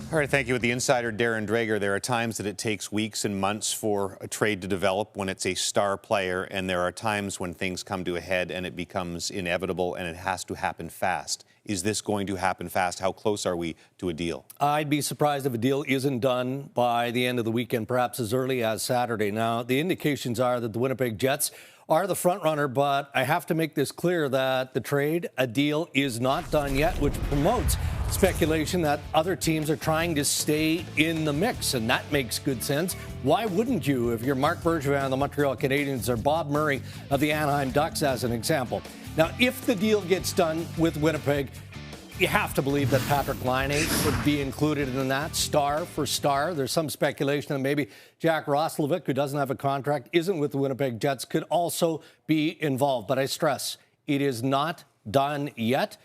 All right, thank you. With the insider Darren Dreger, there are times that it takes weeks and months for a trade to develop when it's a star player, and there are times when things come to a head and it becomes inevitable and it has to happen fast. Is this going to happen fast? How close are we to a deal? I'd be surprised if a deal isn't done by the end of the weekend, perhaps as early as Saturday. Now, the indications are that the Winnipeg Jets are the front runner, but I have to make this clear that the trade, a deal, is not done yet, which promotes speculation that other teams are trying to stay in the mix, and that makes good sense. Why wouldn't you if you're Marc Bergevin of the Montreal Canadiens or Bob Murray of the Anaheim Ducks, as an example? Now, if the deal gets done with Winnipeg, you have to believe that Patrik Laine would be included in that, star for star. There's some speculation that maybe Jack Roslovic, who doesn't have a contract, isn't with the Winnipeg Jets, could also be involved. But I stress, it is not done yet,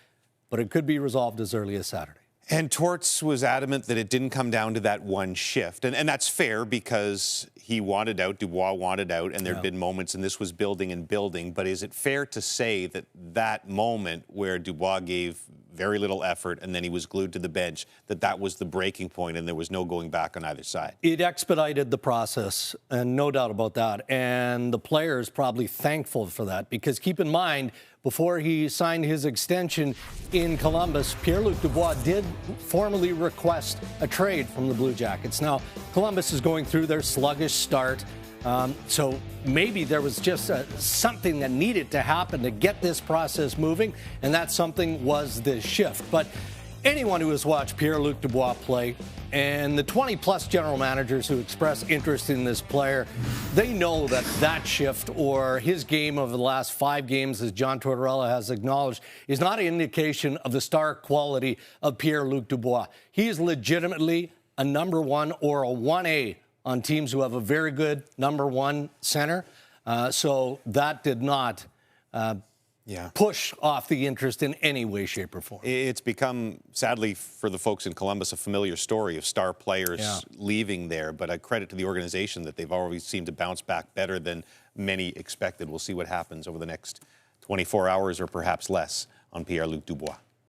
but it could be resolved as early as Saturday. And Torts was adamant that it didn't come down to that one shift. And that's fair because he wanted out, Dubois wanted out, and there had been moments, and this was building and building. But is it fair to say that that moment where Dubois gave very little effort and then he was glued to the bench, that was the breaking point and there was no going back on either side? It expedited the process, and no doubt about that. And the player is probably thankful for that because keep in mind, before he signed his extension in Columbus, Pierre-Luc Dubois did formally request a trade from the Blue Jackets. Now, Columbus is going through their sluggish start. So maybe there was just something that needed to happen to get this process moving, and that something was this shift. But anyone who has watched Pierre-Luc Dubois play and the 20-plus general managers who express interest in this player, they know that that shift or his game over the last 5 games, as John Tortorella has acknowledged, is not an indication of the star quality of Pierre-Luc Dubois. He is legitimately a number 1 or a 1A on teams who have a very good number 1 center. So that did not push off the interest in any way, shape, or form. It's become, sadly for the folks in Columbus, a familiar story of star players leaving there. But I credit to the organization that they've always seemed to bounce back better than many expected. We'll see what happens over the next 24 hours or perhaps less on Pierre-Luc Dubois.